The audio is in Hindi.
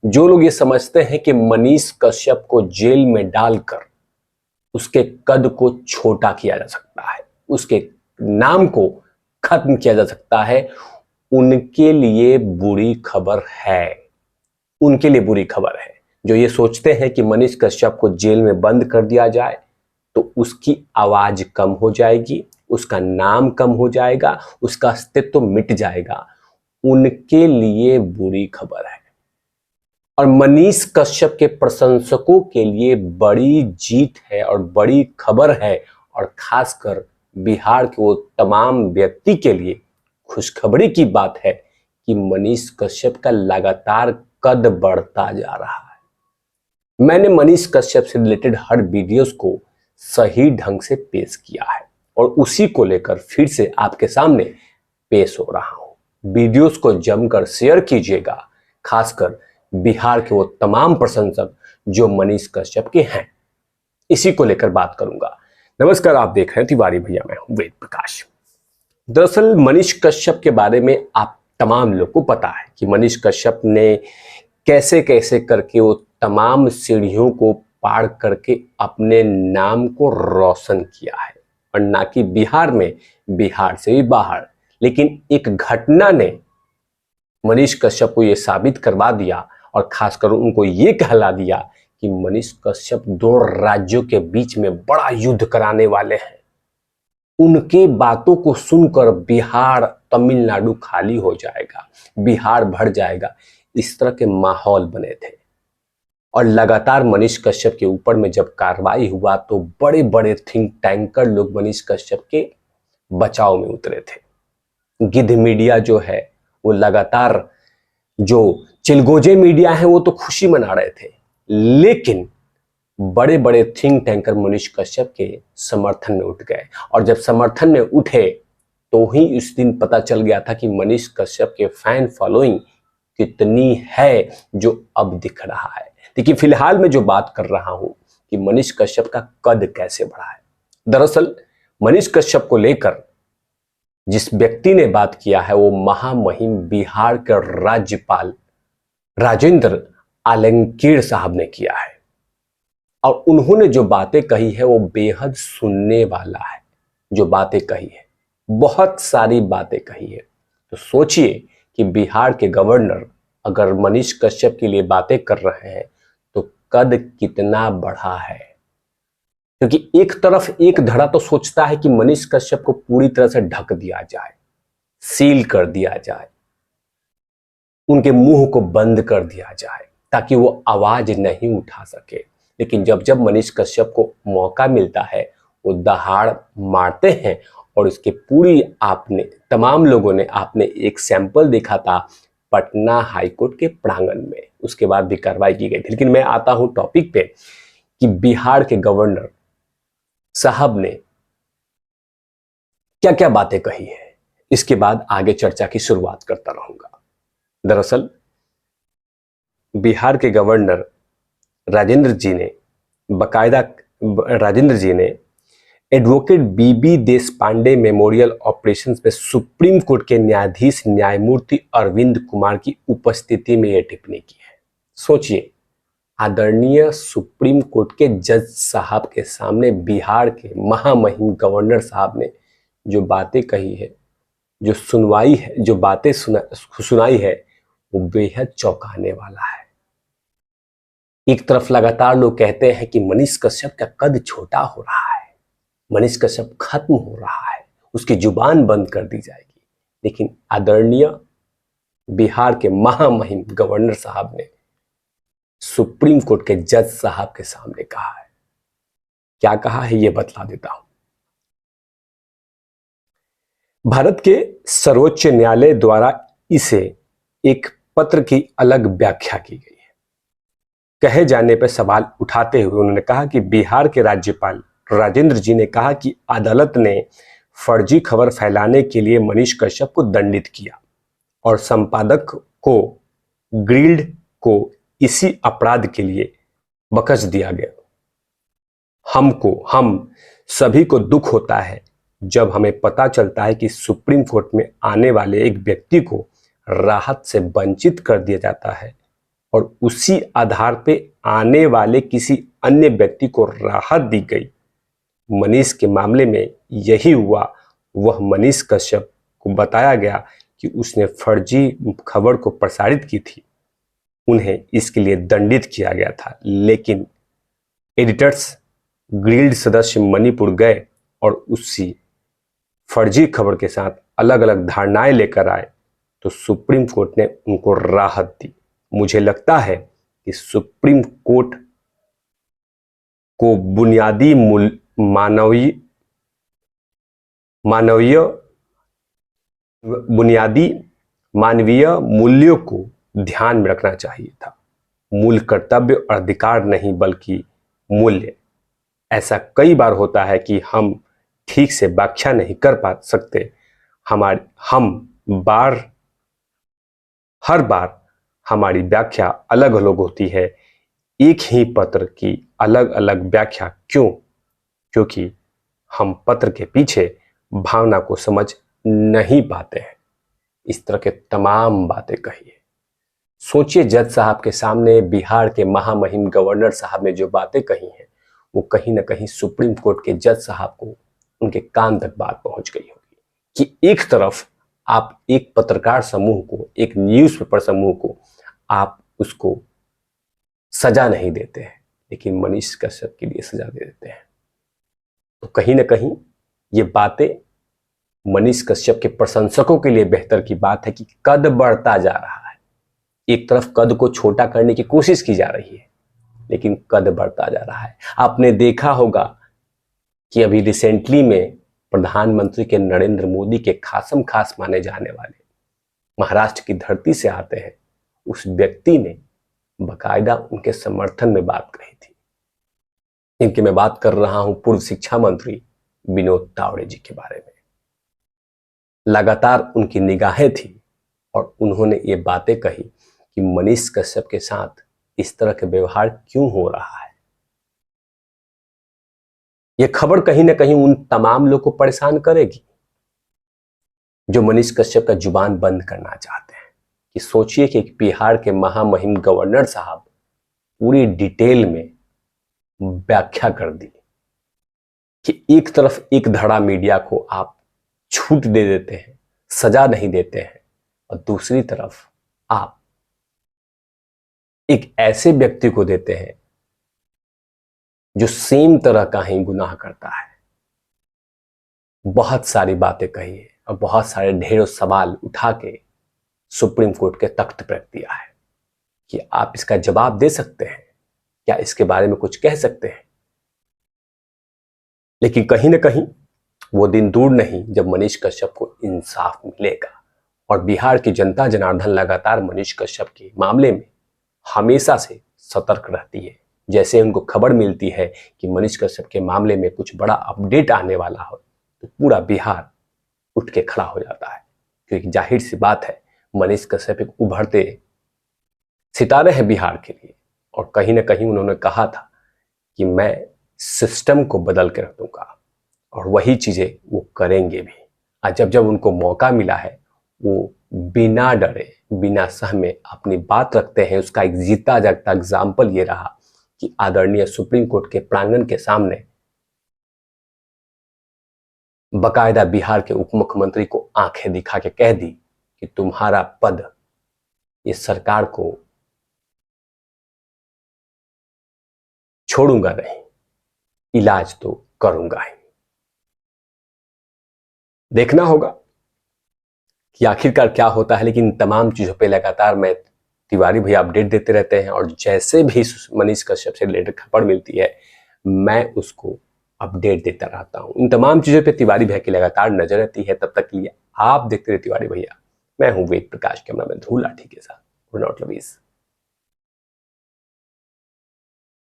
जो लोग ये समझते हैं कि मनीष कश्यप को जेल में डालकर उसके कद को छोटा किया जा सकता है, उसके नाम को खत्म किया जा सकता है, उनके लिए बुरी खबर है। उनके लिए बुरी खबर है जो ये सोचते हैं कि मनीष कश्यप को जेल में बंद कर दिया जाए तो उसकी आवाज कम हो जाएगी, उसका नाम कम हो जाएगा, उसका अस्तित्व मिट जाएगा। उनके लिए बुरी खबर है। और मनीष कश्यप के प्रशंसकों के लिए बड़ी जीत है और बड़ी खबर है, और खासकर बिहार के वो तमाम व्यक्ति के लिए खुशखबरी की बात है कि मनीष कश्यप का लगातार कद बढ़ता जा रहा है। मैंने मनीष कश्यप से रिलेटेड हर वीडियोस को सही ढंग से पेश किया है और उसी को लेकर फिर से आपके सामने पेश हो रहा हूं। वीडियोस को जमकर शेयर कीजिएगा, खासकर बिहार के वो तमाम प्रशंसक जो मनीष कश्यप के हैं। इसी को लेकर बात करूंगा। नमस्कार, आप देख रहे हैं तिवारी भैया, मैं हूं वेद प्रकाश। दरअसल मनीष कश्यप के बारे में आप तमाम लोग को पता है कि मनीष कश्यप ने कैसे कैसे करके वो तमाम सीढ़ियों को पार करके अपने नाम को रोशन किया है, और ना कि बिहार में, बिहार से भी बाहर। लेकिन एक घटना ने मनीष कश्यप को यह साबित करवा दिया और खासकर उनको ये कहला दिया कि मनीष कश्यप दो राज्यों के बीच में बड़ा युद्ध कराने वाले हैं। उनके बातों को सुनकर बिहार, तमिलनाडु खाली हो जाएगा, बिहार भर जाएगा, इस तरह के माहौल बने थे। और लगातार मनीष कश्यप के ऊपर में जब कार्रवाई हुआ तो बड़े बड़े थिंक टैंकर लोग मनीष कश्यप के बचाव में उतरे थे। गिद्ध मीडिया जो है वो लगातार, जो चिलगोजे मीडिया है वो तो खुशी मना रहे थे, लेकिन बड़े बड़े थिंक टैंकर मनीष कश्यप के समर्थन में उठ गए। और जब समर्थन में उठे तो ही इस दिन पता चल गया था कि मनीष कश्यप के फैन फॉलोइंग कितनी है, जो अब दिख रहा है। देखिए, फिलहाल मैं जो बात कर रहा हूं कि मनीष कश्यप का कद कैसे बढ़ा है। दरअसल मनीष कश्यप को लेकर जिस व्यक्ति ने बात किया है वो महामहिम बिहार के राज्यपाल राजेंद्र आलमगीर साहब ने किया है। और उन्होंने जो बातें कही है वो बेहद सुनने वाला है। जो बातें कही है, बहुत सारी बातें कही है। तो सोचिए कि बिहार के गवर्नर अगर मनीष कश्यप के लिए बातें कर रहे हैं तो कद कितना बढ़ा है। क्योंकि एक तरफ एक धड़ा तो सोचता है कि मनीष कश्यप को पूरी तरह से ढक दिया जाए, सील कर दिया जाए, उनके मुंह को बंद कर दिया जाए ताकि वो आवाज नहीं उठा सके। लेकिन जब जब मनीष कश्यप को मौका मिलता है वो दहाड़ मारते हैं। और इसके पूरी आपने, तमाम लोगों ने, आपने एक सैंपल देखा था पटना हाईकोर्ट के प्रांगण में, उसके बाद भी कार्रवाई की गई थी। लेकिन मैं आता हूं टॉपिक पे कि बिहार के गवर्नर साहब ने क्या क्या बातें कही है। इसके बाद आगे चर्चा की शुरुआत करता रहूंगा। दरअसल बिहार के गवर्नर राजेंद्र जी ने एडवोकेट बीबी देशपांडे मेमोरियल ऑपरेशंस में सुप्रीम कोर्ट के न्यायाधीश न्यायमूर्ति अरविंद कुमार की उपस्थिति में यह टिप्पणी की है। सोचिए, आदरणीय सुप्रीम कोर्ट के जज साहब के सामने बिहार के महामहिम गवर्नर साहब ने जो बातें कही है, जो सुनवाई है, जो बातें सुनाई है, वो बेहद चौंकाने वाला है। एक तरफ लगातार लोग कहते हैं कि मनीष कश्यप का कद छोटा हो रहा है, मनीष कश्यप खत्म हो रहा है, उसकी जुबान बंद कर दी जाएगी। लेकिन आदरणीय बिहार के महामहिम गवर्नर साहब ने सुप्रीम कोर्ट के जज साहब के सामने कहा है। क्या कहा है ये बतला देता हूं। भारत के सर्वोच्च न्यायालय द्वारा इसे एक पत्र की अलग व्याख्या की गई है। कहे जाने पर सवाल उठाते हुए उन्होंने कहा कि बिहार के राज्यपाल राजेंद्र जी ने कहा कि अदालत ने फर्जी खबर फैलाने के लिए मनीष कश्यप को दंडित किया और संपादक को, ग्रिल्ड को इसी अपराध के लिए बख्श दिया गया। हम सभी को दुख होता है जब हमें पता चलता है कि सुप्रीम कोर्ट में आने वाले एक व्यक्ति को राहत से वंचित कर दिया जाता है और उसी आधार पे आने वाले किसी अन्य व्यक्ति को राहत दी गई। मनीष के मामले में यही हुआ। वह मनीष कश्यप को बताया गया कि उसने फर्जी खबर को प्रसारित की थी, उन्हें इसके लिए दंडित किया गया था। लेकिन एडिटर्स गिल्ड सदस्य मणिपुर गए और उसी फर्जी खबर के साथ अलग अलग धारणाएं लेकर आए, तो सुप्रीम कोर्ट ने उनको राहत दी। मुझे लगता है कि सुप्रीम कोर्ट को बुनियादी मानवीय मूल्यों को ध्यान में रखना चाहिए था। मूल कर्तव्य और अधिकार नहीं, बल्कि मूल्य। ऐसा कई बार होता है कि हम ठीक से व्याख्या नहीं कर पा सकते। हर बार हमारी व्याख्या अलग अलग होती है। एक ही पत्र की अलग अलग व्याख्या क्यों? क्योंकि हम पत्र के पीछे भावना को समझ नहीं पाते हैं। इस तरह के तमाम बातें कही है। सोचिए, जज साहब के सामने बिहार के महामहिम गवर्नर साहब ने जो बातें कही हैं, वो कहीं ना कहीं सुप्रीम कोर्ट के जज साहब को, उनके कान तक बात पहुंच गई होगी कि एक तरफ आप एक पत्रकार समूह को, एक न्यूज़पेपर समूह को आप उसको सजा नहीं देते हैं, लेकिन मनीष कश्यप के लिए सजा दे देते हैं। तो कहीं ना कहीं ये बातें मनीष कश्यप के प्रशंसकों के लिए बेहतर की बात है कि कद बढ़ता जा रहा है। एक तरफ कद को छोटा करने की कोशिश की जा रही है, लेकिन कद बढ़ता जा रहा है। आपने देखा होगा कि अभी रिसेंटली में प्रधानमंत्री के नरेंद्र मोदी के खासम खास माने जाने वाले महाराष्ट्र की धरती से आते हैं, उस व्यक्ति ने बकायदा उनके समर्थन में बात कही थी। इनकी मैं बात कर रहा हूं पूर्व शिक्षा मंत्री विनोद तावड़े जी के बारे में। लगातार उनकी निगाहें थी और उन्होंने ये बातें कही कि मनीष कश्यप के साथ इस तरह के व्यवहार क्यों हो रहा है। यह खबर कहीं ना कहीं उन तमाम लोगों को परेशान करेगी जो मनीष कश्यप का जुबान बंद करना चाहते हैं। कि सोचिए कि एक बिहार के महामहिम गवर्नर साहब पूरी डिटेल में व्याख्या कर दी कि एक तरफ एक धड़ा मीडिया को आप छूट दे देते हैं, सजा नहीं देते हैं, और दूसरी तरफ आप एक ऐसे व्यक्ति को देते हैं जो सेम तरह का ही गुनाह करता है। बहुत सारी बातें कही है और बहुत सारे ढेरों सवाल उठा के सुप्रीम कोर्ट के तख्त पर रख दिया है कि आप इसका जवाब दे सकते हैं, क्या इसके बारे में कुछ कह सकते हैं। लेकिन कहीं ना कहीं वो दिन दूर नहीं जब मनीष कश्यप को इंसाफ मिलेगा। और बिहार की जनता जनार्दन लगातार मनीष कश्यप के मामले में हमेशा से सतर्क रहती है। जैसे उनको खबर मिलती है कि मनीष कश्यप के मामले में कुछ बड़ा अपडेट आने वाला हो, तो पूरा बिहार उठ के खड़ा हो जाता है। क्योंकि जाहिर सी बात है, मनीष कश्यप एक उभरते सितारे हैं बिहार के लिए। और कहीं ना कहीं उन्होंने कहा था कि मैं सिस्टम को बदल के रख दूंगा, और वही चीजें वो करेंगे भी। आज जब उनको मौका मिला है, वो बिना डरे बिना सहमे अपनी बात रखते हैं। उसका एक जीता जागता एग्जाम्पल ये रहा कि आदरणीय सुप्रीम कोर्ट के प्रांगण के सामने बकायदा बिहार के उप मुख्यमंत्री को आंखें दिखा के कह दी कि तुम्हारा पद इस सरकार को छोड़ूंगा नहीं, इलाज तो करूंगा ही। देखना होगा कि आखिरकार क्या होता है। लेकिन तमाम चीजों पे लगातार मैं तिवारी भैया अपडेट देते रहते हैं, और जैसे भी मनीष कश्यप से रिलेटेड खबर मिलती है मैं उसको अपडेट देता रहता हूं। इन तमाम चीजों पे तिवारी भैया की लगातार नजर रहती है। तब तक के लिए आप देखते रहे तिवारी भैया। मैं हूं वेद प्रकाश, कैमरा मैन ध्रुव लाठी के साथ।